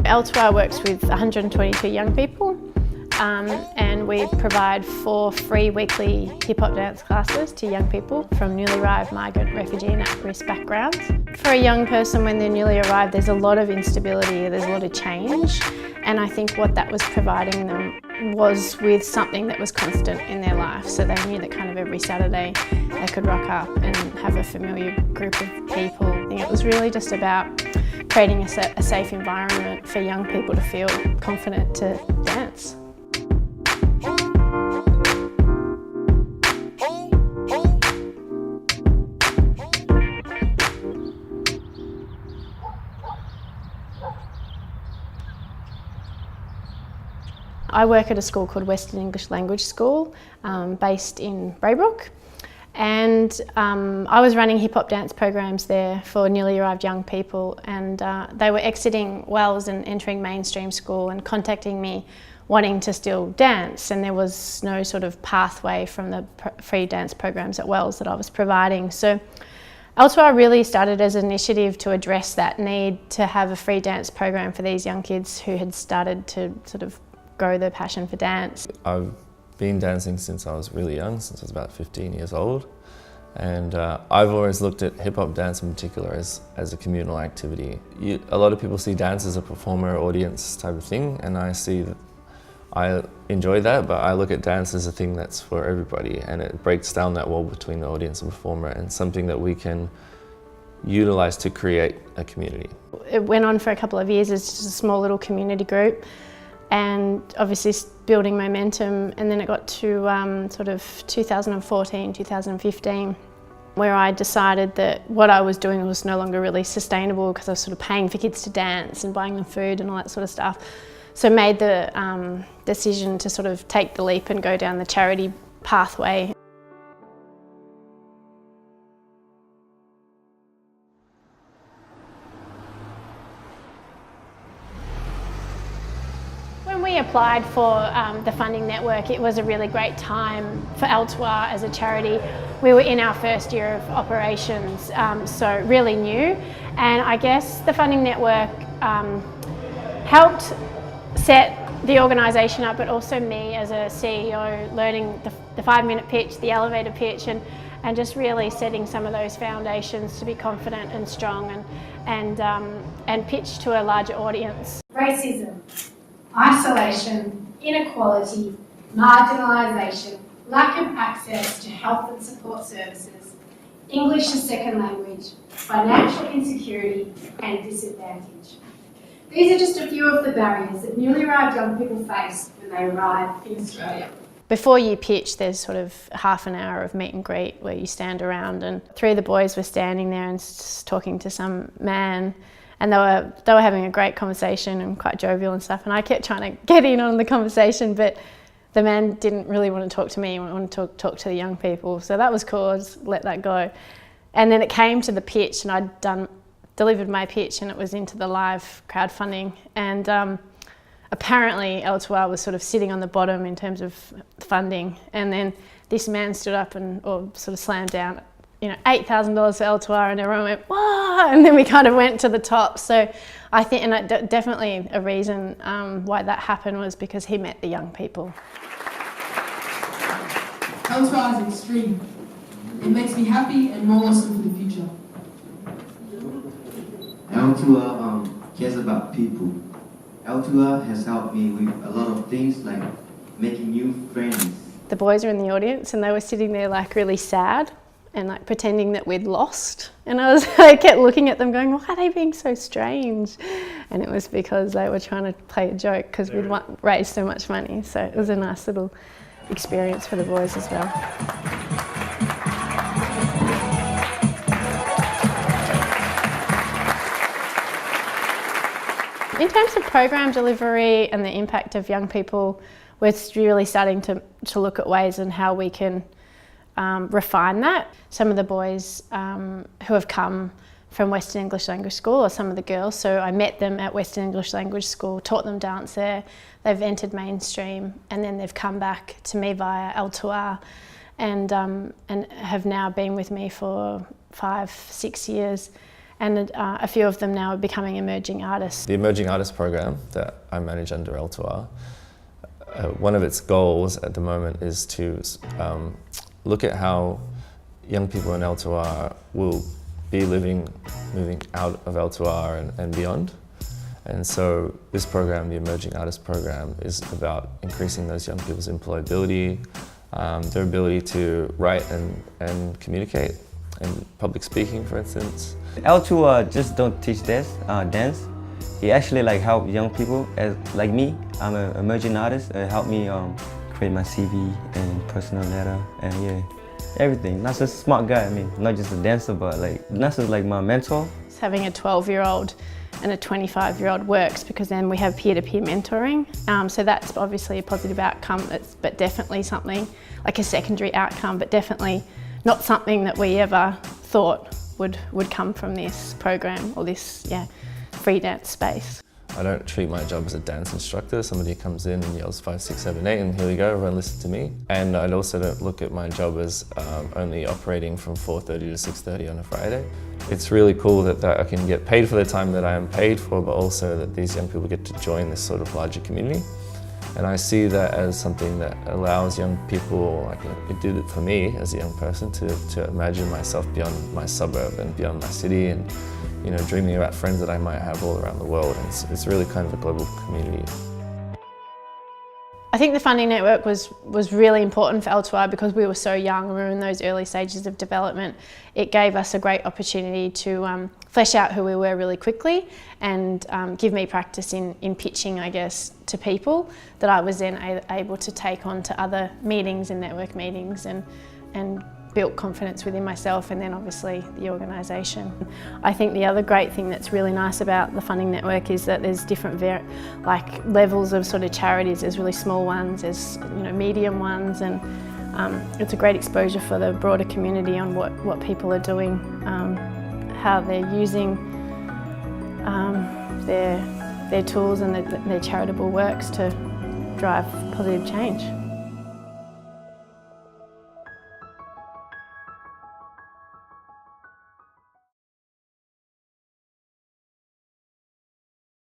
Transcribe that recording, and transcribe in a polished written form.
L2R works with 122 young people and we provide 4 free weekly hip hop dance classes to young people from newly arrived migrant, refugee and at-risk backgrounds. For a young person when they're newly arrived, there's a lot of instability, there's a lot of change, and I think what that was providing them was with something that was constant in their life. So they knew that kind of every Saturday they could rock up and have a familiar group of people. I think it was really just about creating a safe environment for young people to feel confident to dance. I work at a school called Western English Language School, based in Braybrook, and I was running hip hop dance programs there for newly arrived young people, and they were exiting Wells and entering mainstream school and contacting me wanting to still dance, and there was no sort of pathway from the free dance programs at Wells that I was providing. So L2R really started as an initiative to address that need to have a free dance program for these young kids who had started to sort of grow their passion for dance. I've been dancing since I was really young, since I was about 15 years old, and I've always looked at hip-hop dance in particular as a communal activity. A lot of people see dance as a performer audience type of thing, and I enjoy that, but I look at dance as a thing that's for everybody, and it breaks down that wall between the audience and performer, and something that we can utilize to create a community. It went on for a couple of years as just a small little community group, and obviously building momentum, and then it got to sort of 2014, 2015, where I decided that what I was doing was no longer really sustainable because I was sort of paying for kids to dance and buying them food and all that sort of stuff. So made the decision to sort of take the leap and go down the charity pathway. When we applied for the funding network, it was a really great time for L2R as a charity. We were in our first year of operations, so really new. And I guess the funding network helped set the organisation up, but also me as a CEO, learning the 5-minute pitch, the elevator pitch, and just really setting some of those foundations to be confident and strong and pitch to a larger audience. Racism, isolation, inequality, marginalisation, lack of access to health and support services, English as second language, financial insecurity and disadvantage. These are just a few of the barriers that newly arrived young people face when they arrive in Australia. Before you pitch, there's sort of half an hour of meet and greet where you stand around, and 3 of the boys were standing there and just talking to some man, and they were having a great conversation and quite jovial and stuff, and I kept trying to get in on the conversation, but the man didn't really want to talk to me, he wanted to talk to the young people, so that was cool, I just let that go. And then it came to the pitch, and I'd delivered my pitch, and it was into the live crowdfunding, and apparently L2R was sort of sitting on the bottom in terms of funding, and then this man stood up or sort of slammed down, $8,000 for L2R, and everyone went, "Whoa!" And then we kind of went to the top. So I think, and definitely a reason why that happened was because he met the young people. L2R is extreme. It makes me happy and more awesome for the future. L2R cares about people. L2R has helped me with a lot of things like making new friends. The boys were in the audience and they were sitting there like really sad and like pretending that we'd lost. And I kept looking at them going, why are they being so strange? And it was because they were trying to play a joke because we'd raised so much money. So it was a nice little experience for the boys as well. In terms of program delivery and the impact of young people, we're really starting to look at ways and how we can refine that. Some of the boys who have come from Western English Language School, or some of the girls, so I met them at Western English Language School, taught them dance there, they've entered mainstream, and then they've come back to me via L2R and have now been with me for 5-6 years. and a few of them now are becoming emerging artists. The Emerging Artist program that I manage under L2R, one of its goals at the moment is to look at how young people in L2R will be moving out of L2R and beyond. And so this program, the Emerging Artist program, is about increasing those young people's employability, their ability to write and communicate, and public speaking, for instance. L2 just don't teach dance. It actually help young people like me. I'm an emerging artist. It helped me create my CV and personal letter and yeah, everything. Not just a smart guy. I mean, not just a dancer, but Nas is like my mentor. Having a 12-year-old and a 25-year-old works because then we have peer-to-peer mentoring. So that's obviously a positive outcome, but definitely something like a secondary outcome, but definitely not something that we ever thought would come from this program or this free dance space. I don't treat my job as a dance instructor, somebody comes in and yells 5, 6, 7, 8 and here we go, everyone listen to me. And I also don't look at my job as only operating from 4:30 to 6:30 on a Friday. It's really cool that I can get paid for the time that I am paid for, but also that these young people get to join this sort of larger community. And I see that as something that allows young people, like it did it for me as a young person, to imagine myself beyond my suburb and beyond my city, and dreaming about friends that I might have all around the world. And it's really kind of a global community. I think the funding network was really important for L2R because we were so young, we were in those early stages of development. It gave us a great opportunity to flesh out who we were really quickly and give me practice in pitching, I guess, to people that I was then able to take on to other meetings and network meetings and built confidence within myself and then obviously the organisation. I think the other great thing that's really nice about the funding network is that there's different levels of sort of charities. There's really small ones, there's medium ones, and it's a great exposure for the broader community on what people are doing, how they're using their tools and their charitable works to drive positive change.